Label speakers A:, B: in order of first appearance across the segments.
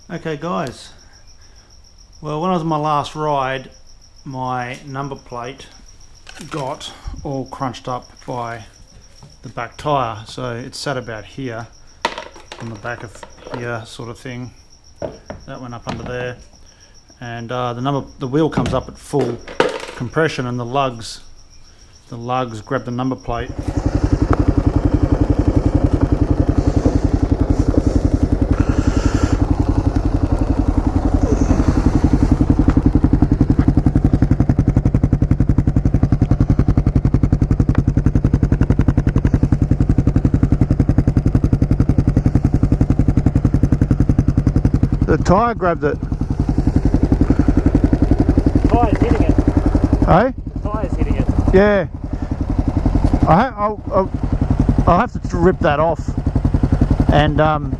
A: Okay guys, well when I was on my last ride my number plate got all crunched up by the back tyre, so it sat about here on the back of here sort of thing. That went up under there, and the wheel comes up at full compression and the lugs grab the number plate. The tyre grabbed it.
B: The tyre's hitting it.
A: Hey?
B: The tyre's hitting it.
A: Yeah. I'll have to rip that off and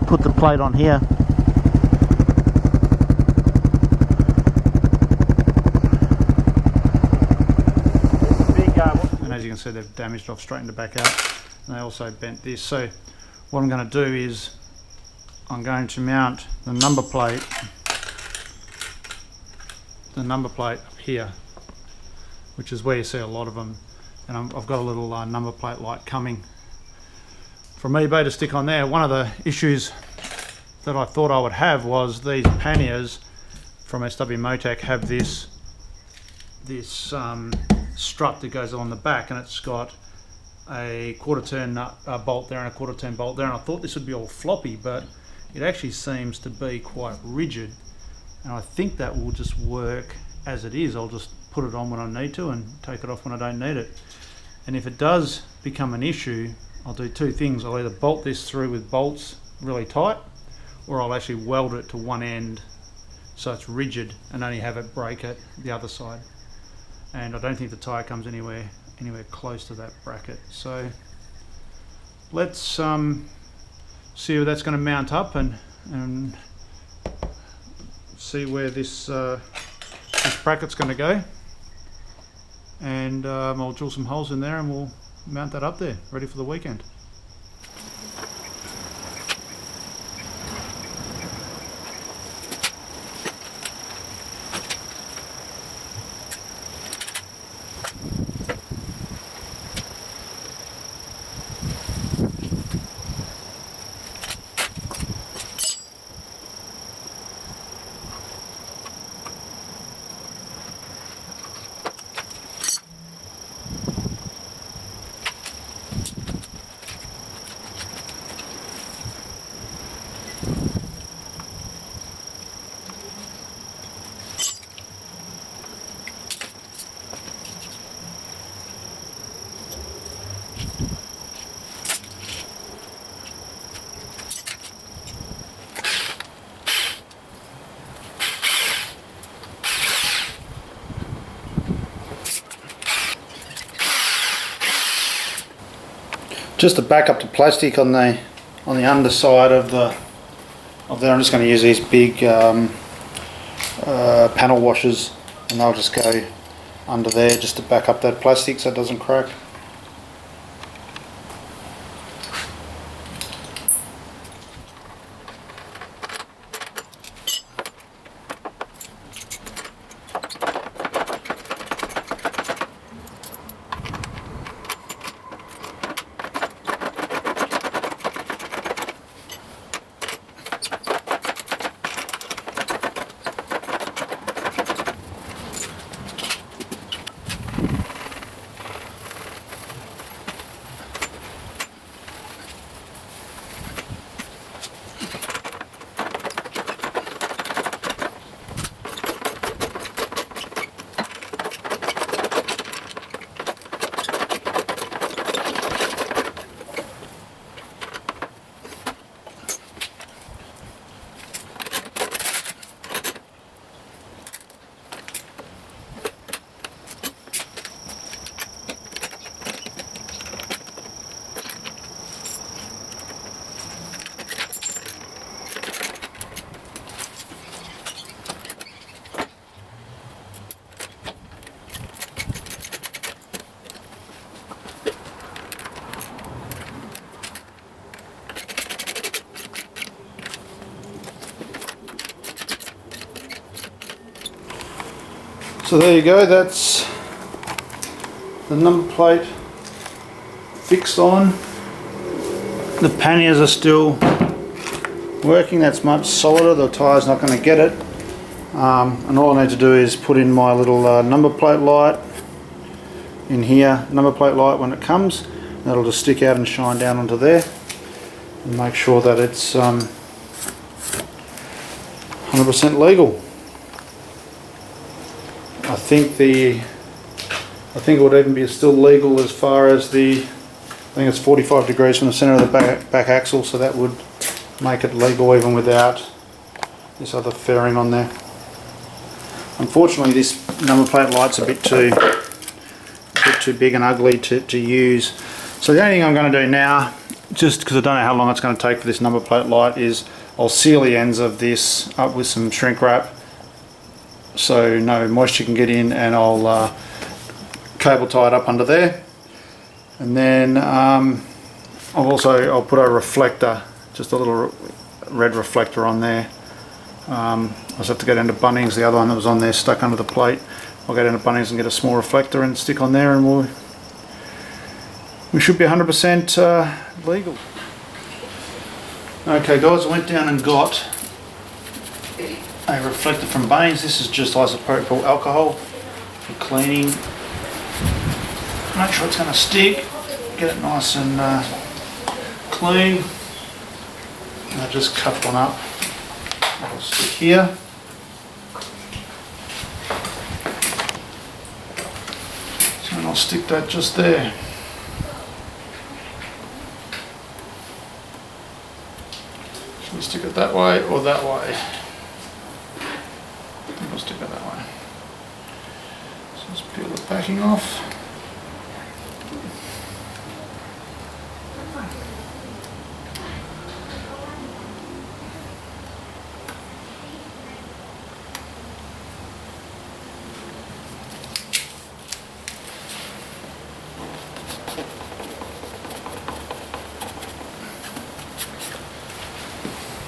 A: put the plate on here. And as you can see, they've damaged off, straightened it back out. And they also bent this. So what I'm going to do is I'm going to mount the number plate up here, which is where you see a lot of them, and I've got a little number plate light coming from eBay to stick on there. One of the issues that I thought I would have was these panniers from SW Motec have this strut that goes on the back, and it's got a quarter turn bolt there and a quarter turn bolt there, and I thought this would be all floppy, but it actually seems to be quite rigid, and I think that will just work as it is. I'll just put it on when I need to and take it off when I don't need it. And if it does become an issue, I'll do two things. I'll either bolt this through with bolts really tight, or I'll actually weld it to one end so it's rigid and only have it break at the other side. And I don't think the tyre comes anywhere close to that bracket. So let's see where that's going to mount up and see where this bracket's going to go, and I'll drill some holes in there and we'll mount that up there, ready for the weekend. Just to back up the plastic on the underside of there, I'm just going to use these big panel washers, and they'll just go under there just to back up that plastic so it doesn't crack. So there you go, that's the number plate fixed on. The panniers are still working, that's much solider, the tyre's not going to get it. And all I need to do is put in my little number plate light in here, number plate light when it comes. That'll just stick out and shine down onto there and make sure that it's 100% legal. I think it would even be still legal as far as I think it's 45 degrees from the center of the back axle, so that would make it legal even without this other fairing on there. Unfortunately, this number plate light's a bit too big and ugly to use. So the only thing I'm going to do now, just because I don't know how long it's going to take for this number plate light, is I'll seal the ends of this up with some shrink wrap so no moisture can get in, and I'll cable tie it up under there. And then I'll put a reflector, just a little red reflector on there. I just have to go down to Bunnings, the other one that was on there stuck under the plate. I'll go down to Bunnings and get a small reflector and stick on there, and we should be 100% legal. Okay guys, I went down and got a reflector from Bunnings. This is just isopropyl alcohol for cleaning. Make sure it's going to stick, get it nice and clean. And I just cut one up. I'll stick here. So I'll stick that just there. Should we stick it that way or that way? I think I'll stick it that way. So let's peel the backing off.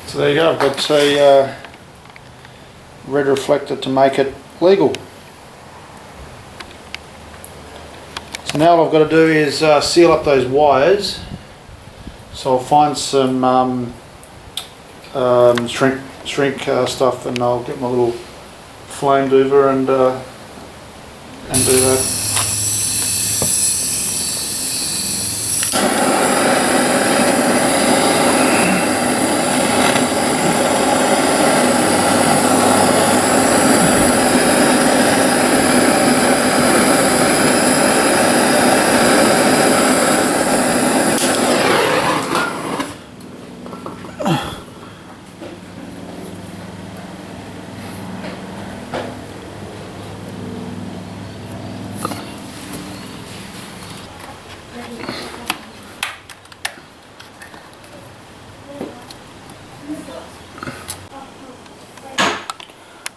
A: So there you go, I've got a red reflector to make it legal. So now all I've got to do is seal up those wires. So I'll find some shrink stuff, and I'll get my little flame doover and do that.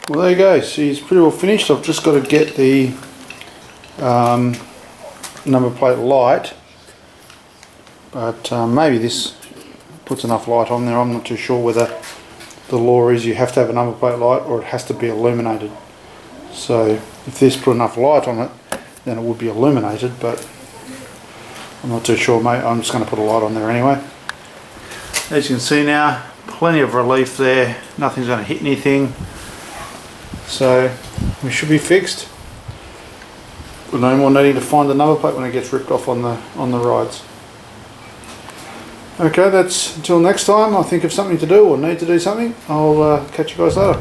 A: Well, there you go, she's pretty well finished. I've just got to get the number plate light, but maybe this puts enough light on there. I'm not too sure whether the law is you have to have a number plate light or it has to be illuminated. So if this put enough light on it, then it would be illuminated, but I'm not too sure, mate. I'm just going to put a light on there anyway. As you can see now, plenty of relief there, nothing's going to hit anything. So we should be fixed. We're no more needing to find the number plate when it gets ripped off on the rides. Okay, that's until next time. I'll think of something to do or need to do something. I'll catch you guys later.